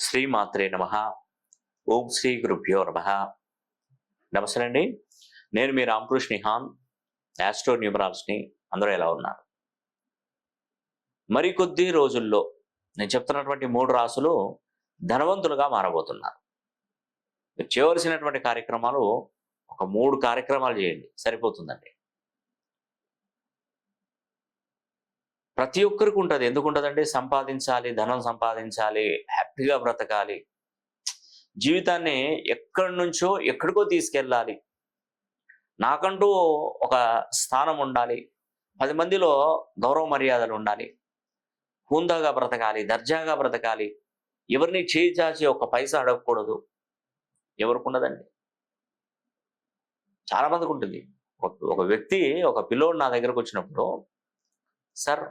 శ్రీమాత్రే నమః. ఓం శ్రీ గురుభ్యో నమః. నమస్తే అండి. నేను మీ రామకృష్ణ నిహాన్, యాస్ట్రో న్యూమరాలజీని. అందరూ ఎలా ఉన్నారు? మరికొద్ది రోజుల్లో నేను చెప్తున్నటువంటి 3 రాసులు ధనవంతులుగా మారబోతున్నారు. మీరు చేయవలసినటువంటి కార్యక్రమాలు ఒక 3 కార్యక్రమాలు చేయండి, సరిపోతుందండి. ప్రతి ఒక్కరికి ఉంటుంది. ఎందుకుంటుందండి? సంపాదించాలి, ధనం సంపాదించాలి, హ్యాపీగా బ్రతకాలి, జీవితాన్ని ఎక్కడి నుంచో ఎక్కడికో తీసుకెళ్ళాలి, నాకంటూ ఒక స్థానం ఉండాలి, 10 మందిలో గౌరవ మర్యాదలు ఉండాలి, హుందాగా బ్రతకాలి, దర్జాగా బ్రతకాలి, ఎవరిని చేయి చాచి ఒక పైసా అడగకూడదు. ఎవరికి ఉండదండి? చాలా మందికి ఉంటుంది. ఒక వ్యక్తి, ఒక పిల్లోడు నా దగ్గరకు వచ్చినప్పుడు, సార్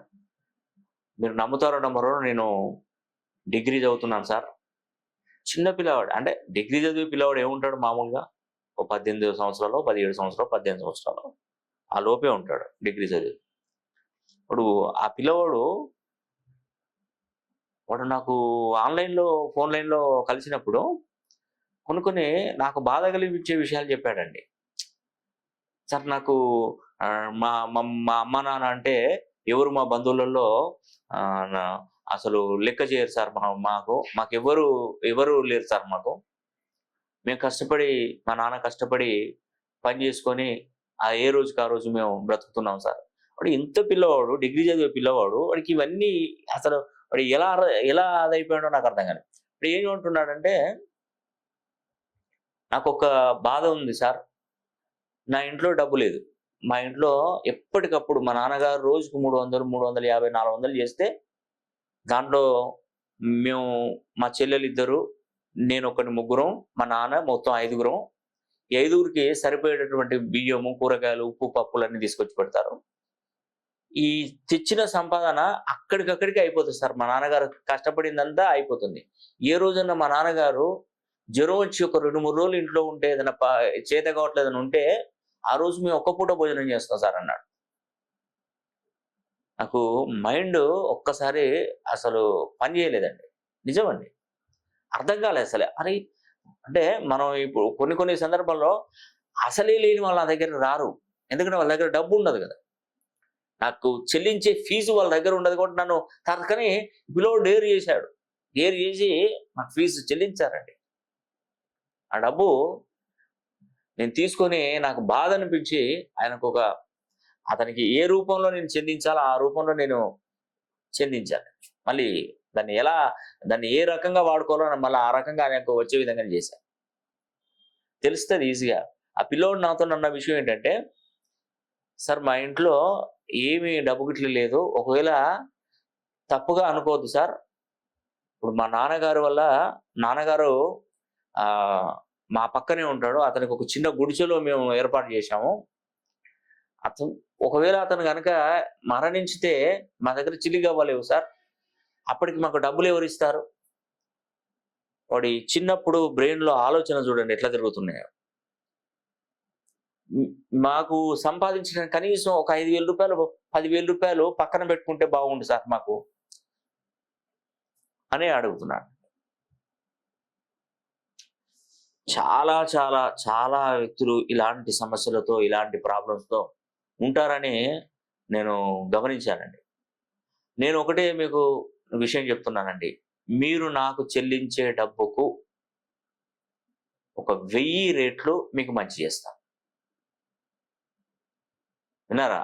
మీరు నమ్ముతారో నమ్మరో, నేను డిగ్రీ చదువుతున్నాను సార్. చిన్న పిల్లవాడు, అంటే డిగ్రీ చదివే పిల్లవాడు ఏముంటాడు మామూలుగా? ఒక 18 సంవత్సరాలు, 17 సంవత్సరాలు, 18 సంవత్సరాలు ఆ లోపే ఉంటాడు డిగ్రీ చదివి. ఇప్పుడు ఆ పిల్లవాడు నాకు ఆన్లైన్లో, ఫోన్ లైన్లో కలిసినప్పుడు కొన్ని నాకు బాధ కలిగించే విషయాలు చెప్పాడండి. సార్ నాకు మా మా అమ్మ నాన్న అంటే ఎవరు మా బంధువులలో అసలు లెక్క చేయరు సార్. మాకు ఎవరు లేరు సార్. మేము కష్టపడి, మా నాన్న కష్టపడి పని చేసుకొని ఏ రోజుకి ఆ రోజు మేము బ్రతుకుతున్నాం సార్. వాడు ఇంత పిల్లవాడు, డిగ్రీ చదివే పిల్లవాడు, వాడికి ఇవన్నీ అసలు వాడు ఎలా అదైపోయాడో నాకు అర్థం కాదు. ఇప్పుడు ఏమంటున్నాడంటే, నాకు ఒక బాధ ఉంది సార్, నా ఇంట్లో డబ్బు లేదు. మా ఇంట్లో ఎప్పటికప్పుడు మా నాన్నగారు రోజుకు 300, 350, 400 చేస్తే దాంట్లో మేము, మా చెల్లెలు 2, నేను ఒకటి, ముగ్గురం, మా నాన్న మొత్తం 5గురం. ఈ 5గురికి సరిపోయేటటువంటి బియ్యము, కూరగాయలు, ఉప్పు, పప్పులన్నీ తీసుకొచ్చి పెడతారు. ఈ తెచ్చిన సంపాదన అక్కడికక్కడికి అయిపోతుంది సార్. మా నాన్నగారు కష్టపడిందంతా అయిపోతుంది. ఏ రోజున మా నాన్నగారు జ్వరం వచ్చి ఒక 2-3 రోజులు ఇంట్లో ఉంటే, ఏదైనా చేత కావట్లేదని ఉంటే, ఆ రోజు మేము ఒక్క పూట భోజనం చేస్తాం సార్ అన్నాడు. నాకు మైండ్ ఒక్కసారి అసలు పని చేయలేదండి. నిజమండి. అర్థం కాలేదు అసలే. అరే, అంటే మనం ఇప్పుడు కొన్ని సందర్భాల్లో అసలే లేని వాళ్ళ నా దగ్గర రారు. ఎందుకంటే వాళ్ళ దగ్గర డబ్బు ఉండదు కదా. నాకు చెల్లించే ఫీజు వాళ్ళ దగ్గర ఉండదు కాబట్టి నన్ను తరకని బిలో డేర్ చేశాడు. డేర్ చేసి నాకు ఫీజు చెల్లించారండి. ఆ డబ్బు నేను తీసుకొని నాకు బాధ అనిపించి అతనికి ఏ రూపంలో నేను చెందించాలో ఆ రూపంలో నేను చెందించాను. మళ్ళీ దాన్ని ఏ రకంగా వాడుకోవాలో మళ్ళీ ఆ రకంగా ఆయనకు వచ్చే విధంగా చేశాను. తెలుస్తుంది ఈజీగా. ఆ పిల్లోడు నాతో అన్న విషయం ఏంటంటే, సార్ మా ఇంట్లో ఏమీ డబ్బు గిట్లు లేదు, ఒకవేళ తప్పుగా అనుకోవద్దు సార్. ఇప్పుడు మా నాన్నగారు మా పక్కనే ఉంటాడు. అతనికి ఒక చిన్న గుడిసెలో మేము ఏర్పాటు చేశాము. ఒకవేళ అతను కనుక మరణించితే మా దగ్గర చిల్లిగవ్వలేవు సార్. అప్పటికి మాకు డబ్బులు ఎవరు ఇస్తారు? వాడి చిన్నప్పుడు బ్రెయిన్లో ఆలోచన చూడండి ఎట్లా తిరుగుతున్నాయో. మాకు సంపాదించిన కనీసం ఒక 5,000 రూపాయలు, 10,000 రూపాయలు పక్కన పెట్టుకుంటే బాగుండు సార్ మాకు అని అడుగుతున్నాడు. చాలా చాలా చాలా వ్యక్తులు ఇలాంటి సమస్యలతో, ఇలాంటి ప్రాబ్లమ్స్తో ఉంటారని నేను గమనించానండి. నేను ఒకటే మీకు విషయం చెప్తున్నానండి. మీరు నాకు చెల్లించే డబ్బుకు ఒక 1000 రెట్లు మీకు మంచి చేస్తాను. విన్నారా?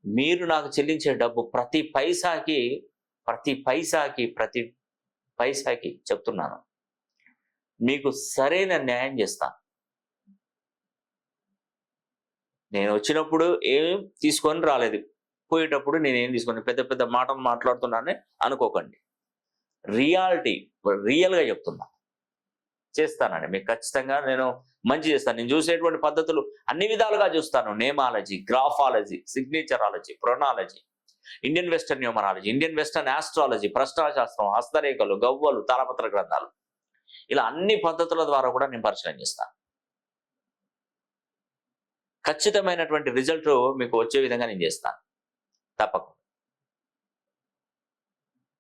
మీరు నాకు చెల్లించే డబ్బు ప్రతి పైసాకి చెప్తున్నాను, మీకు సరైన న్యాయం చేస్తాను. నేను వచ్చినప్పుడు ఏం తీసుకొని రాలేదు, పోయేటప్పుడు నేనేం తీసుకొని పెద్ద పెద్ద మాటలు మాట్లాడుతున్నానని అనుకోకండి. రియల్గా చెప్తున్నా. చేస్తానండి మీకు ఖచ్చితంగా. నేను మంచి చేస్తాను. నేను చూసేటువంటి పద్ధతులు అన్ని విధాలుగా చూస్తాను. Namology, graphology, signatureology, pronology, Indian western numerology, Indian western astrology, ప్రశ్నాశాస్త్రం, హస్తరేఖలు, గవ్వలు, తాళపత్ర గ్రంథాలు, ఇలా అన్ని పద్ధతుల ద్వారా కూడా నేను పరిశీలన చేస్తాను. ఖచ్చితమైనటువంటి రిజల్ట్ మీకు వచ్చే విధంగా నేను చేస్తాను తప్పకుండా.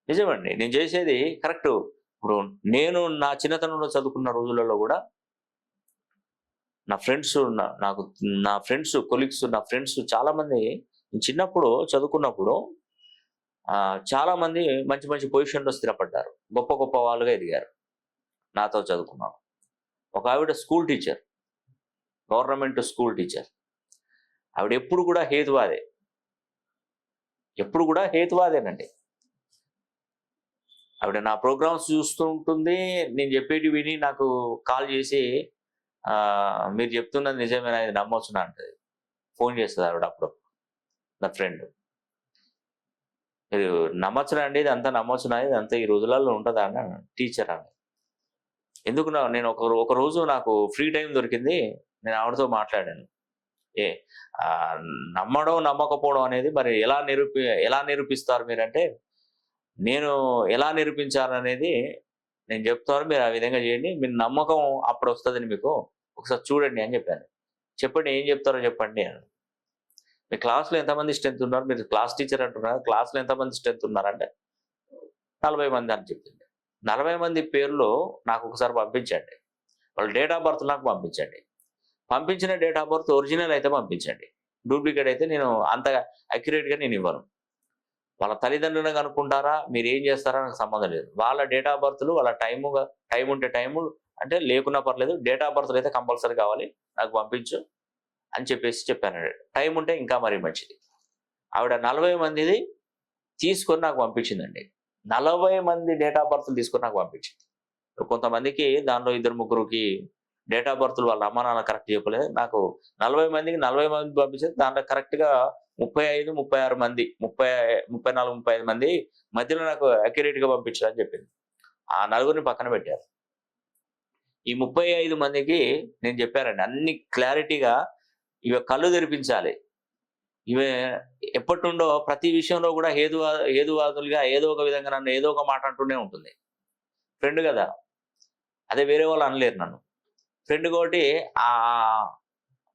నిజమండి, నేను చేసేది కరెక్ట్. ఇప్పుడు నేను నా చిన్నతనంలో చదువుకున్న రోజులలో కూడా నా ఫ్రెండ్స్ నాకు నా ఫ్రెండ్స్ కొలీగ్స్ నా ఫ్రెండ్స్ చాలా మంది చిన్నప్పుడు చదువుకున్నప్పుడు చాలా మంది మంచి మంచి పొజిషన్లో స్థిరపడ్డారు, గొప్ప గొప్ప వాళ్ళుగా ఎదిగారు. నాతో చదువుకున్నాను. ఒక ఆవిడ school teacher, government school teacher. ఆవిడ ఎప్పుడు కూడా హేతువాదే, ఎప్పుడు కూడా హేతువాదేనండి. ఆవిడ నా ప్రోగ్రామ్స్ చూస్తూ ఉంటుంది, నేను చెప్పేటి విని నాకు కాల్ చేసి మీరు చెప్తున్నది నిజమేనా, ఇది నమ్మొచ్చునా అంటది. ఫోన్ చేస్తుంది ఆవిడ అప్పుడు, నా ఫ్రెండ్. మీరు నమ్మొచ్చునా అండి, ఇది అంతా నమ్మొచ్చునా, ఇది అంతా ఈ రోజులలో ఉంటుందా అన్న. టీచర్ అని. ఎందుకు నేను ఒక రోజు నాకు ఫ్రీ టైం దొరికింది, నేను ఆవిడతో మాట్లాడాను. నమ్మడం నమ్మకపోవడం అనేది మరి ఎలా నిరూపిస్తారు మీరంటే, నేను ఎలా నిరూపించాలనేది నేను చెప్తాను, మీరు ఆ విధంగా చేయండి, మీరు నమ్మకం అప్పుడు వస్తుందని మీకు ఒకసారి చూడండి అని చెప్పాను. చెప్పండి ఏం చెప్తారో చెప్పండి అని. మీ క్లాస్లో ఎంతమంది స్ట్రెంత్ ఉన్నారు, మీరు క్లాస్ టీచర్ అంటున్నారు, క్లాస్లో ఎంతమంది స్ట్రెంత్ ఉన్నారంటే 40 మంది అని చెప్పింది. 40 మంది పేర్లు నాకు ఒకసారి పంపించండి, వాళ్ళ డేట్ ఆఫ్ బర్త్ నాకు పంపించండి. పంపించిన డేట్ ఆఫ్ బర్త్ ఒరిజినల్ అయితే పంపించండి, డూప్లికేట్ అయితే నేను అంతగా అక్యురేట్గా నేను ఇవ్వను. వాళ్ళ తల్లిదండ్రులను కనుక్కుంటారా, మీరు ఏం చేస్తారా నాకు సంబంధం లేదు. వాళ్ళ డేట్ ఆఫ్ బర్త్లు వాళ్ళ టైం ఉంటే టైము అంటే లేకున్నా పర్లేదు, డేట్ ఆఫ్ బర్త్లు అయితే కంపల్సరీ కావాలి, నాకు పంపించు అని చెప్పాను. టైం ఉంటే ఇంకా మరీ మంచిది. ఆవిడ 40 మందిది తీసుకొని నాకు పంపించిందండి. 40 మంది డేట్ ఆఫ్ బర్త్లు తీసుకొని నాకు పంపించింది. కొంతమందికి దానిలో 2-3కి డేట్ ఆఫ్ బర్త్లు వాళ్ళ అమ్మ నాన్న కరెక్ట్ చెప్పలేదు. నాకు 40 మందికి 40 మంది పంపించింది. దాంట్లో కరెక్ట్గా 35, 36 మంది, 34, 35 మంది మధ్యలో నాకు అక్యురేట్గా పంపించాలని చెప్పింది. ఆ నలుగురిని పక్కన పెట్టారు. ఈ 35 మందికి నేను చెప్పానండి, అన్ని క్లారిటీగా ఇవి కళ్ళు తెరిపించాలి. ఇవే ఎప్పటి నుండో ప్రతి విషయంలో కూడా హేతువాదులుగా ఏదో ఒక విధంగా నన్ను ఏదో ఒక మాట అంటూనే ఉంటుంది. ఫ్రెండ్ కదా, అదే వేరే వాళ్ళు అనలేరు నన్ను. ఫ్రెండ్ కాబట్టి ఆ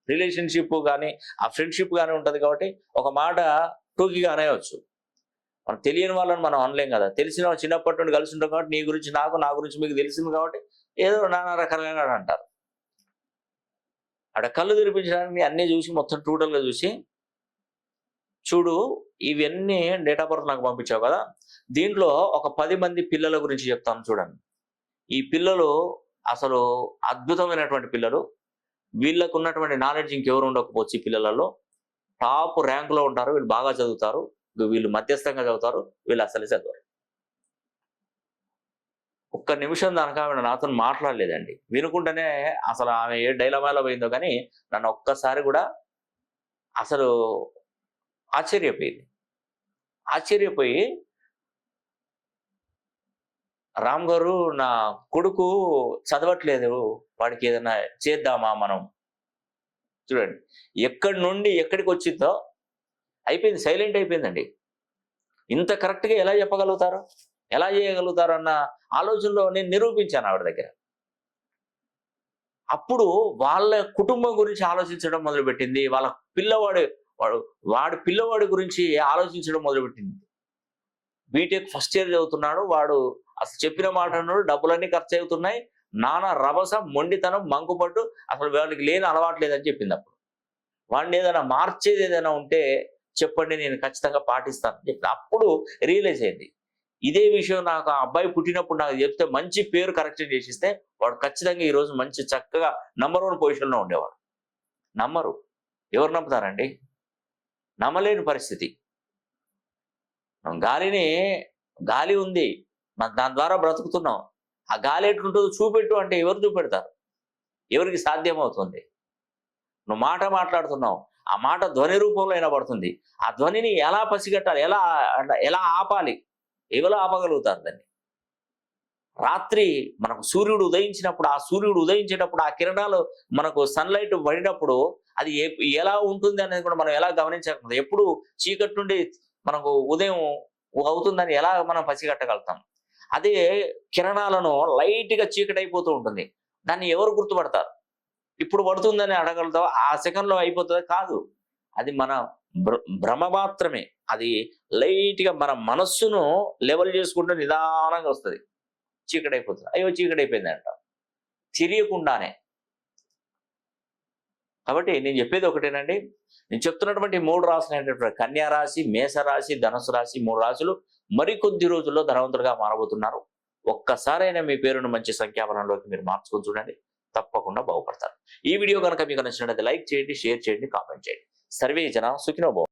రిలేషన్షిప్ కానీ ఆ ఫ్రెండ్షిప్ కానీ ఉంటుంది కాబట్టి ఒక మాట టూకీగా అనేయవచ్చు. మనం తెలియని వాళ్ళని మనం అనలేం కదా. తెలిసిన వాళ్ళు చిన్నప్పటి నుండి కలిసి ఉంటాం కాబట్టి నీ గురించి నాకు, నా గురించి మీకు తెలిసింది కాబట్టి ఏదో నానా రకాలుగా అంటారు. అక్కడ కళ్ళు తెరిపించడానికి అన్నీ చూసి మొత్తం టోటల్గా చూసి, చూడు ఇవన్నీ డేట్ ఆఫ్ బర్త్ నాకు పంపించావు కదా, దీంట్లో ఒక 10 మంది పిల్లల గురించి చెప్తాను చూడండి. ఈ పిల్లలు అసలు అద్భుతమైనటువంటి పిల్లలు. వీళ్ళకు ఉన్నటువంటి నాలెడ్జ్ ఇంకెవరు ఉండకపోవచ్చు. ఈ పిల్లలలో టాప్ ర్యాంకులో ఉంటారు, వీళ్ళు బాగా చదువుతారు, వీళ్ళు మధ్యస్థంగా చదువుతారు, వీళ్ళు అసలే చదవరు. ఒక్క నిమిషం దానికి ఆవిడ నాతో మాట్లాడలేదండి. వినుకుంటేనే అసలు ఆమె ఏ డైలమాలో పోయిందో కానీ నన్ను ఒక్కసారి కూడా అసలు ఆశ్చర్యపోయి రామ్ గారు నా కొడుకు చదవట్లేదు, వాడికి ఏదైనా చేద్దామా మనం. చూడండి ఎక్కడి నుండి ఎక్కడికి వచ్చిందో అయిపోయింది, సైలెంట్ అయిపోయిందండి. ఇంత కరెక్ట్గా ఎలా చెప్పగలుగుతారు, ఎలా చేయగలుగుతారు అన్న ఆలోచనలో నేను నిరూపించాను ఆవిడ దగ్గర. అప్పుడు వాళ్ళ కుటుంబం గురించి ఆలోచించడం మొదలుపెట్టింది, వాళ్ళ వాడి పిల్లవాడి గురించి ఆలోచించడం మొదలుపెట్టింది. బీటెక్ ఫస్ట్ ఇయర్ చదువుతున్నాడు వాడు, అసలు చెప్పిన మాట అన్నాడు, డబ్బులన్నీ ఖర్చు అవుతున్నాయి, నానా రభస, మొండితనం, మంకుపట్టు, అసలు వాడికి లేని అలవాట్లేదని చెప్పింది. అప్పుడు వాడిని ఏదైనా మార్చేది ఏదైనా ఉంటే చెప్పండి, నేను ఖచ్చితంగా పాటిస్తానని చెప్పింది. అప్పుడు రియలైజ్ అయింది, ఇదే విషయం నాకు ఆ అబ్బాయి పుట్టినప్పుడు నాకు చెప్తే మంచి పేరు కరెక్షన్ చేసిస్తే వాడు ఖచ్చితంగా ఈరోజు మంచి చక్కగా నంబర్ 1 పొజిషన్లో ఉండేవాడు. నమ్మరు, ఎవరు నమ్ముతారండి? నమ్మలేని పరిస్థితి. గాలి ఉంది, దాని ద్వారా బ్రతుకుతున్నాం. ఆ గాలి ఎట్లుంటుందో చూపెట్టు అంటే ఎవరు చూపెడతారు? ఎవరికి సాధ్యమవుతుంది? నువ్వు మాట మాట్లాడుతున్నావు, ఆ మాట ధ్వని రూపంలో వినబడుతుంది. ఆ ధ్వనిని ఎలా పసిగట్టాలి, ఎలా ఆపాలి, ఎవరు ఆపగలుగుతారు దాన్ని? రాత్రి మనకు సూర్యుడు ఉదయించినప్పుడు, ఆ సూర్యుడు ఉదయించేటప్పుడు ఆ కిరణాలు మనకు సన్లైట్ పడినప్పుడు అది ఎలా ఉంటుంది అనేది కూడా మనం ఎలా గమనించగలుగుతాం? ఎప్పుడు చీకటి నుండి మనకు ఉదయం అవుతుందని ఎలా మనం పసిగట్టగలుగుతాం? అదే కిరణాలను లైట్గా చీకటి అయిపోతూ ఉంటుంది, దాన్ని ఎవరు గుర్తుపడతారు? ఇప్పుడు పడుతుందని అడగలుగుతాం, ఆ సెకండ్లో అయిపోతుంది కాదు. అది మన భ్రమ మాత్రమే. అది లైట్గా మన మనస్సును లెవెల్ చేసుకుంటూ నిదానంగా వస్తుంది. చీకటి అయిపోతుంది. అయ్యో చీకటి అయిపోయింది అంటాం తెలియకుండానే. కాబట్టి నేను చెప్పేది ఒకటేనండి, నేను చెప్తున్నటువంటి 3 రాశులైనటువంటి కన్యా రాశి, మేష రాశి, ధనుసు రాశి 3 రాశులు మరికొద్ది రోజుల్లో ధనవంతులుగా మారబోతున్నారు. ఒక్కసారైనా మీ పేరును మంచి సంఖ్యాబలంలోకి మీరు మార్చుకొని చూడండి, తప్పకుండా బాగుపడతారు. ఈ వీడియో కనుక మీకు నచ్చినట్లయితే లైక్ చేయండి, షేర్ చేయండి, కామెంట్ చేయండి. సర్వే జన సుఖినో భవంతు.